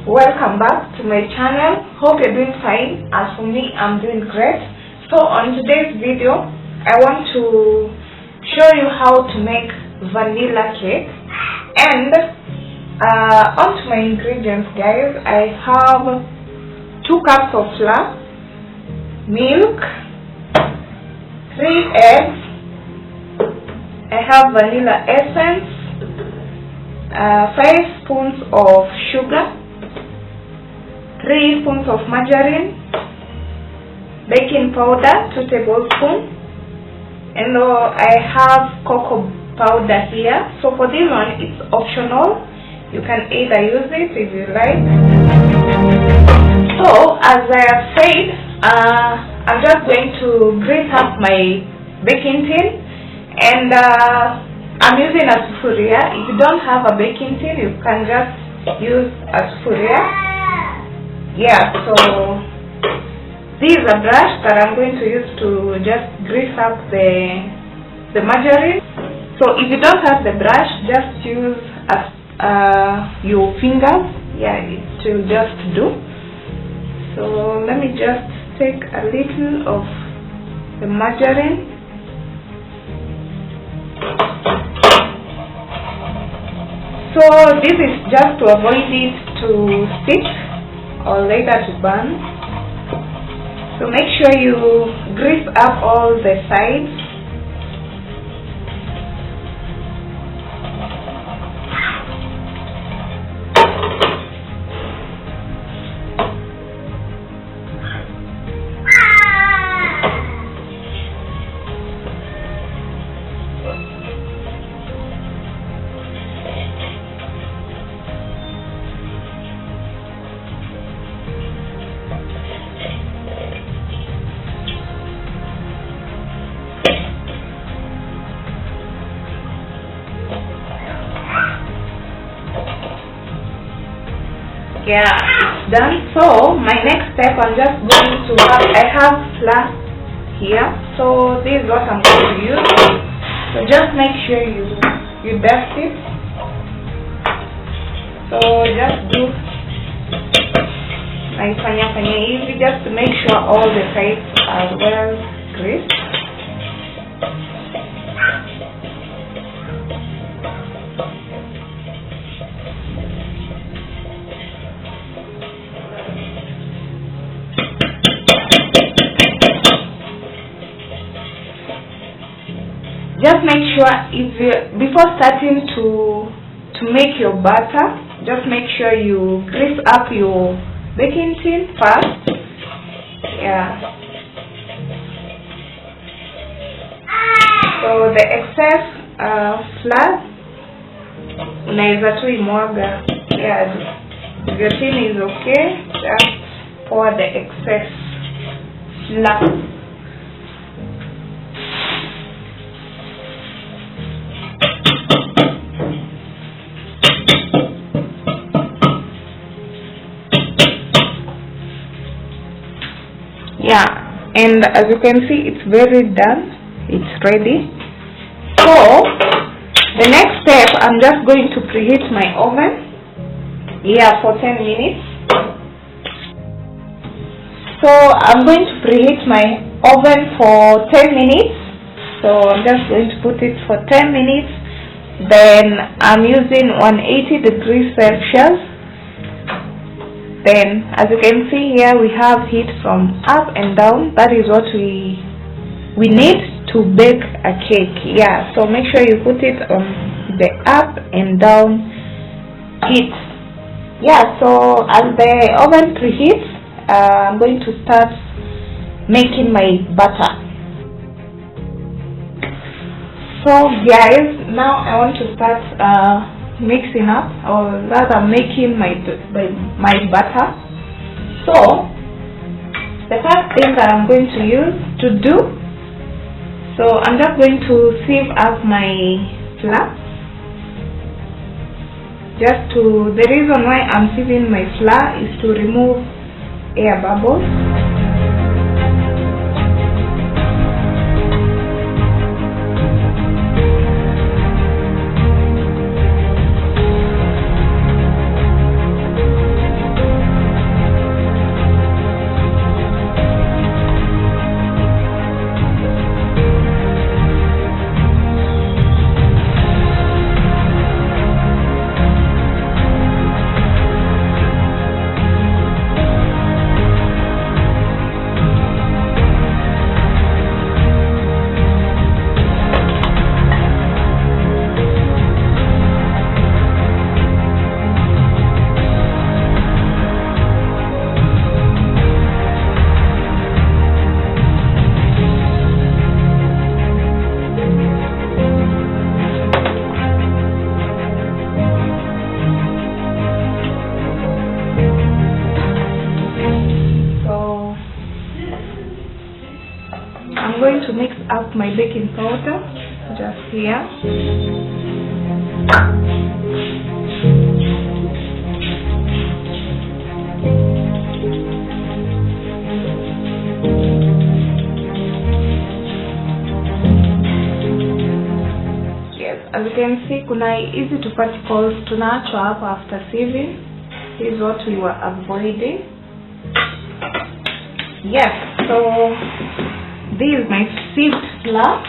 Welcome back to my channel. Hope you're doing fine. As for me, I'm doing great. So on today's video, I want to show you how to make vanilla cake. And onto my ingredients, guys. I have 2 cups of flour, milk, 3 eggs. I have vanilla essence, 5 spoons of sugar, 3 spoons of margarine, baking powder 2 tablespoons, and I have cocoa powder here. So for this one, it's optional. You can either use it if you like. So as I have said, I'm just going to grease up my baking tin, and I'm using a sufuria. If you don't have a baking tin, you can just use a sufuria. Yeah, so this is a brush that I'm going to use to just grease up the margarine. So if you don't have the brush, just use your fingers. Yeah, it will just do. So let me just take a little of the margarine. So this is just to avoid it to stick or later to burn. So make sure you grease up all the sides. Yeah, it's done. So my next step, I'm just going to I have flour here. So this is what I'm going to use. So just make sure you dust it. So just do fanya easy, just to make sure all the sides are well greased. Just make sure before starting to make your batter, just make sure you grease up your baking tin first. Yeah. So the excess flour unaweza tu imwaga. Yeah. If your tin is okay, just pour the excess flour. Yeah, and as you can see, it's very done. It's ready. So the next step, I'm just going to preheat my oven. Yeah, for 10 minutes. So I'm going to preheat my oven for 10 minutes. So I'm just going to put it for 10 minutes. Then I'm using 180 degrees Celsius. Then, as you can see here, we have heat from up and down. That is what we need to bake a cake. Yeah, so make sure you put it on the up and down heat. Yeah, so as the oven preheats, I'm going to start making my butter. So guys, now I want to start mixing up, or rather making my butter. So the first thing that I'm going to do, so I'm just going to sieve up my flour. The reason why I'm sieving my flour is to remove air bubbles. up my baking powder just here. Yes, as you can see, kuna easy to particles tunaachwa hapa after sieving. This is what we were avoiding. Yes, so this is my sieved flour.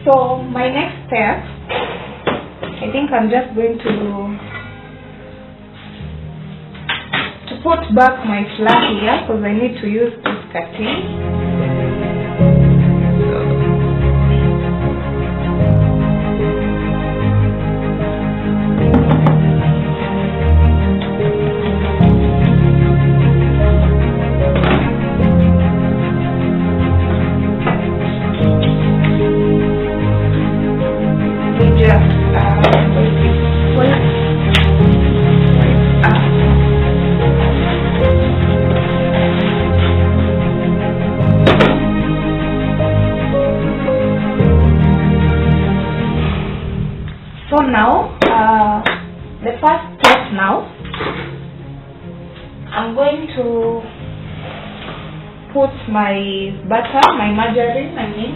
So my next step, I think I'm just going to put back my flour here because I need to use this cutting. So now, the first step now, I'm going to put my butter, my margarine, I mean.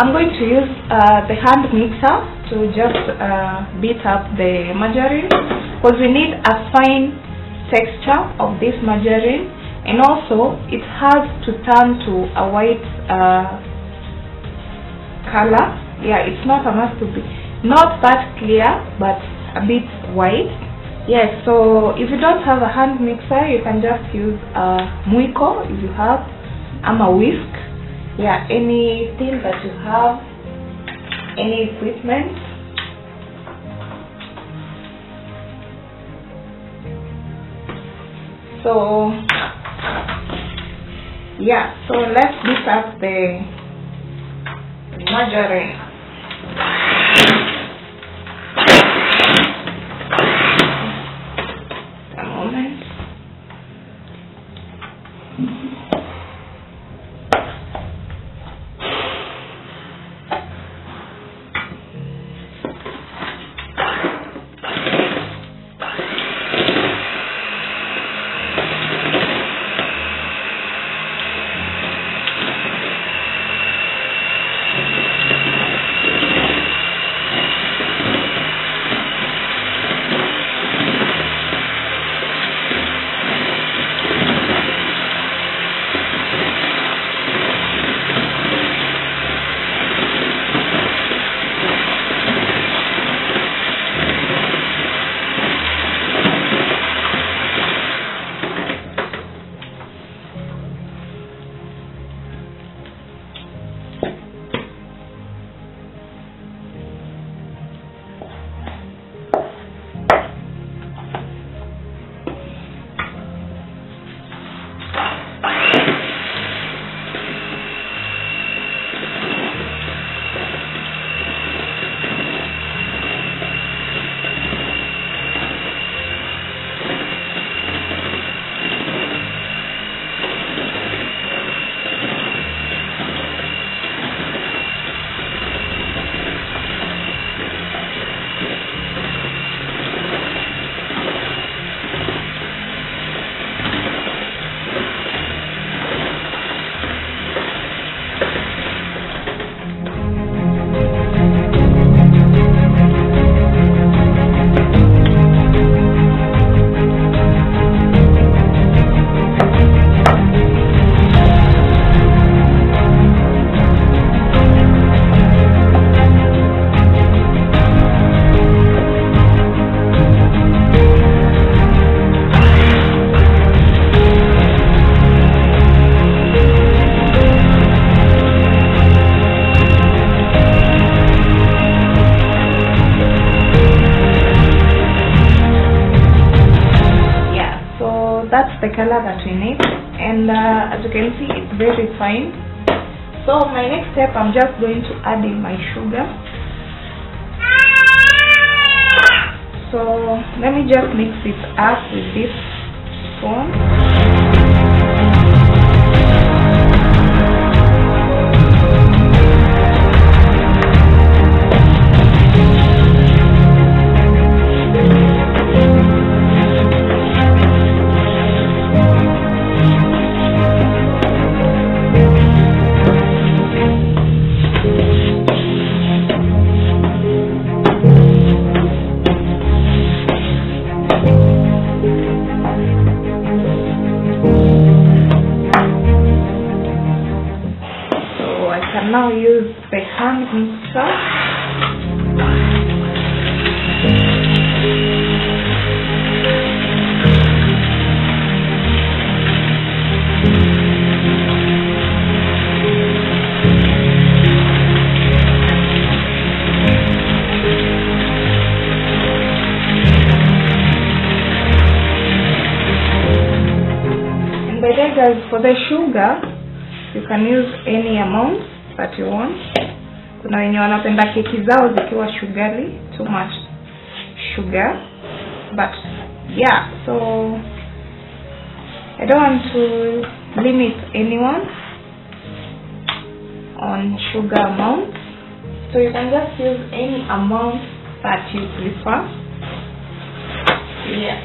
I'm going to use the hand mixer to just beat up the margarine because we need a fine texture of this margarine, and also it has to turn to a white color. Yeah, it's not a must to be not that clear but a bit white. Yes, so if you don't have a hand mixer, you can just use a mwiko if you have, a whisk. Yeah, anything that you have, any equipment. So yeah, so let's beat up the margarine. A moment. that's the color that we need, and as you can see, it's very fine. So my next step, I'm just going to add in my sugar. So let me just mix it up with this spoon. Now use the hand mixer. And by then, guys, for the sugar, you can use any amount that you want. Kuna wenye wanapenda keki zao zikiwa sugary, too much sugar, but yeah, so I don't want to limit anyone on sugar amount, so you can just use any amount that you prefer. Yeah.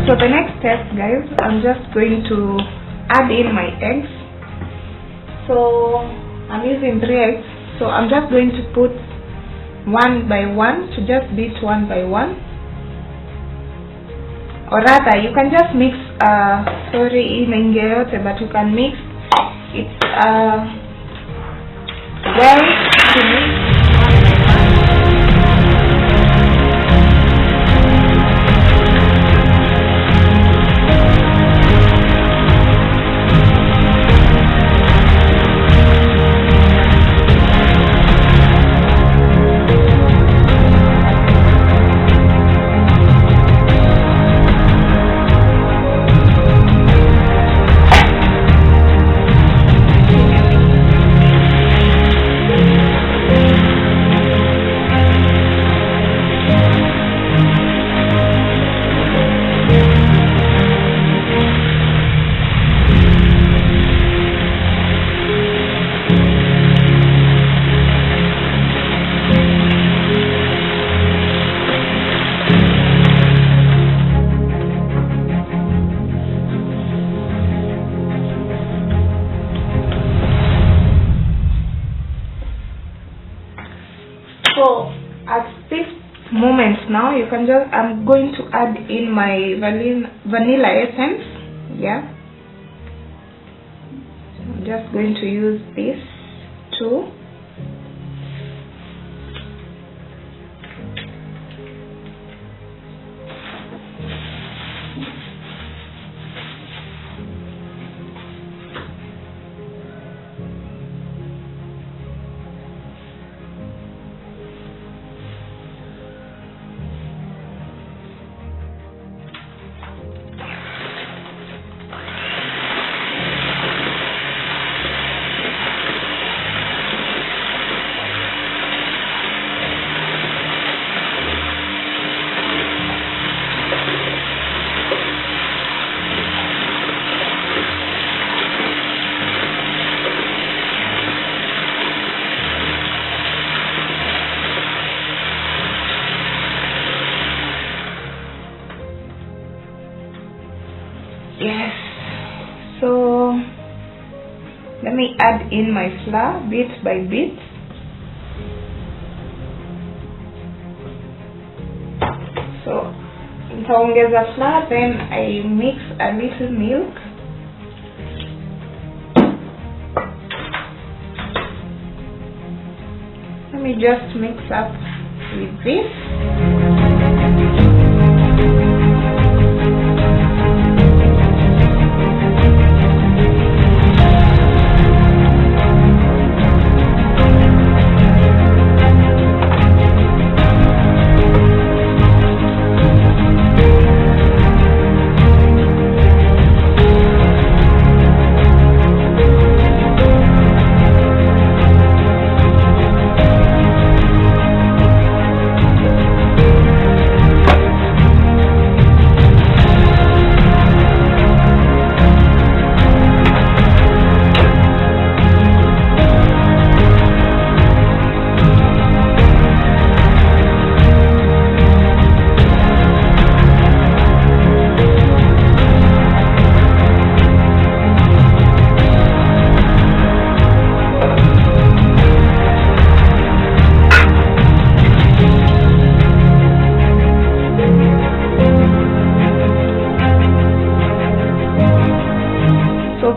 So the next step, guys, I'm just going to add in my eggs. So I'm using 3 eggs, so I'm just going to put one by one, to just beat one by one, or rather you can just mix sorry in yote, but you can mix it well to mix. So at this moment now, you can just, I'm going to add in my vanilla essence. Yeah, so I'm just going to use this too. Yes, so let me add in my flour bit by bit. nitaongeza flour, then I mix a little milk. Let me just mix up with this.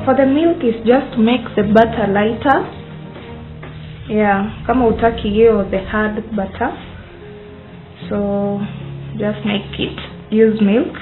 For the milk is just to make the butter lighter. Yeah, kama utaki hiyo the hard butter, so just make it use milk.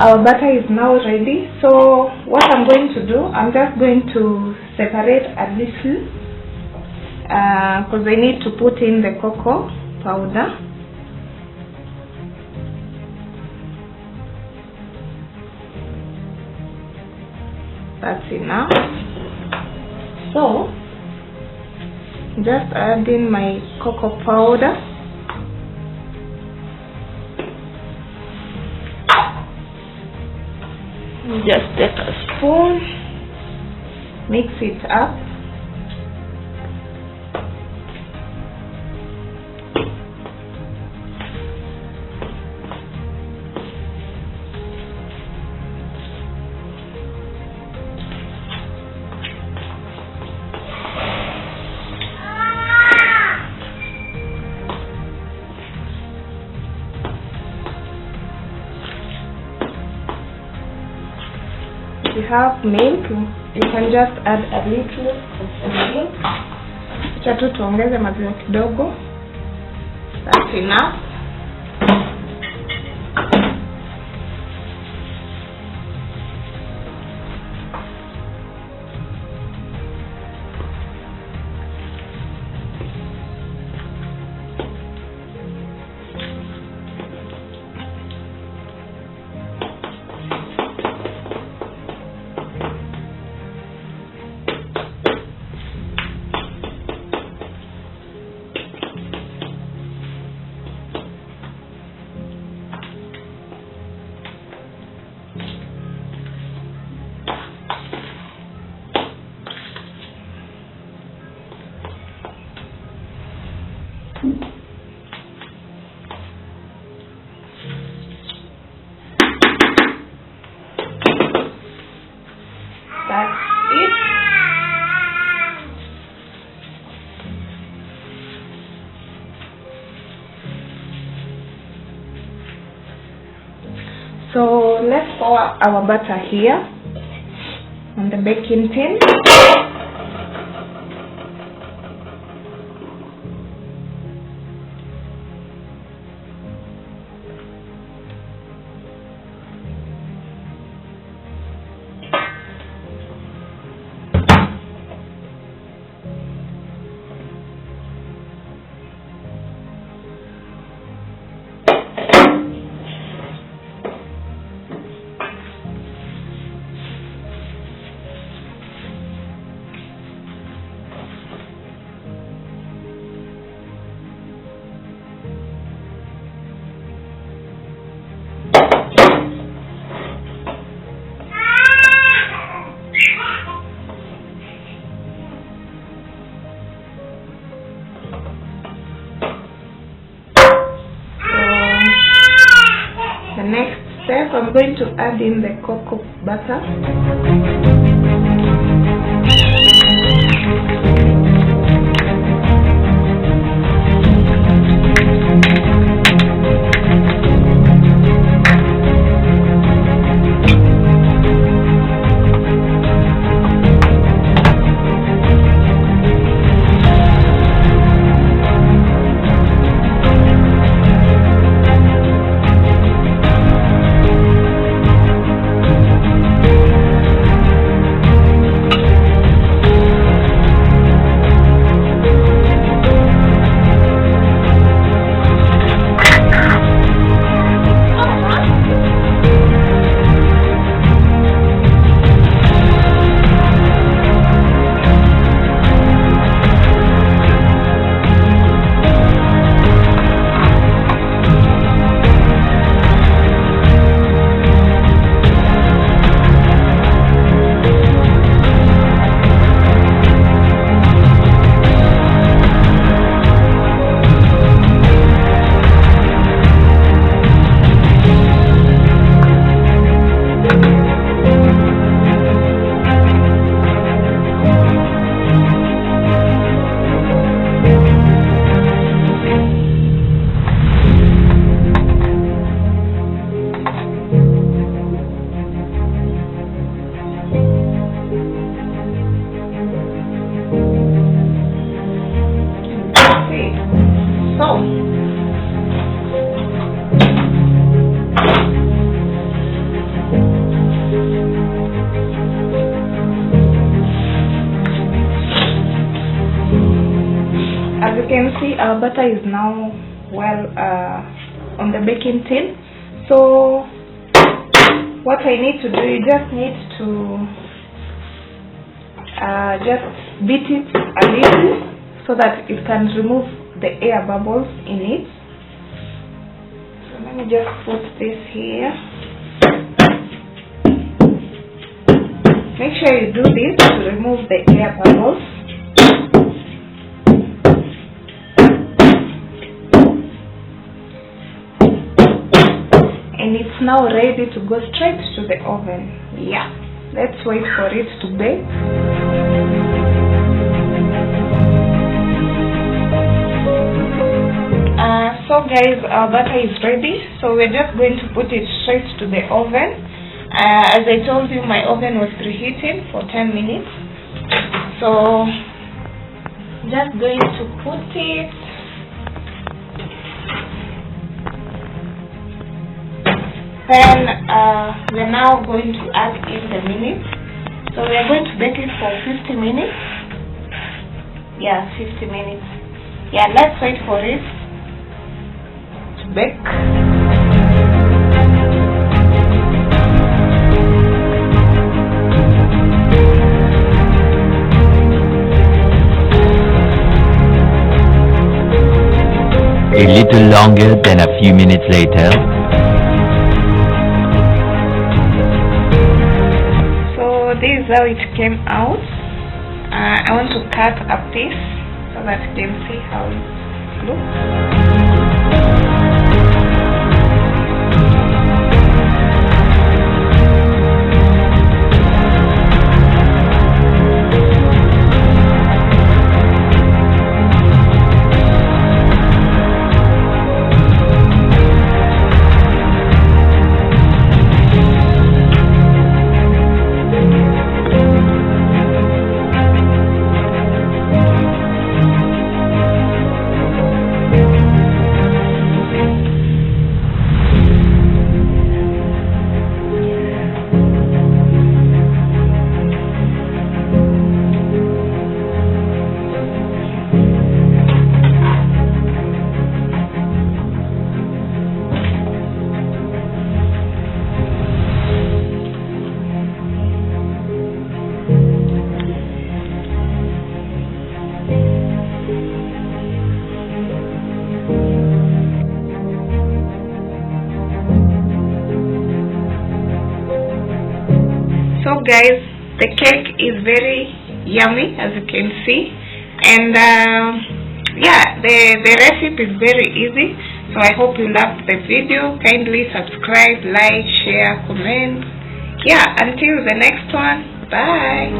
Our butter is now ready. So what I'm going to do, I'm just going to separate a little because I need to put in the cocoa powder. That's enough. So just add in my cocoa powder. Just take a spoon, mix it up. If you have milk, you can just add a little of the milk. Acha tu tuongeze maziwa kidogo. That's enough. That's it. So let's pour our butter here. on the baking tin. The next step, I'm going to add in the cocoa butter. As you can see, our butter is now well on the baking tin. So what I need to do, you just need to just beat it a little so that it can remove the air bubbles in it. So let me just put this here. Make sure you do this to remove the air bubbles. And it's now ready to go straight to the oven. Yeah, let's wait for it to bake. So guys, our butter is ready, so we're just going to put it straight to the oven. As I told you, my oven was preheating for 10 minutes, so just going to put it. Then we're now going to add in the minutes. So we are going to bake it for 50 minutes. Yeah, 50 minutes. Yeah, let's wait for it to bake. A little longer than a few minutes later. This is how it came out. I want to cut a piece so that you can see how it looks. guys, the cake is very yummy, as you can see, and yeah, the recipe is very easy. So I hope you loved the video. Kindly subscribe, like, share, comment. Yeah, until the next one, bye.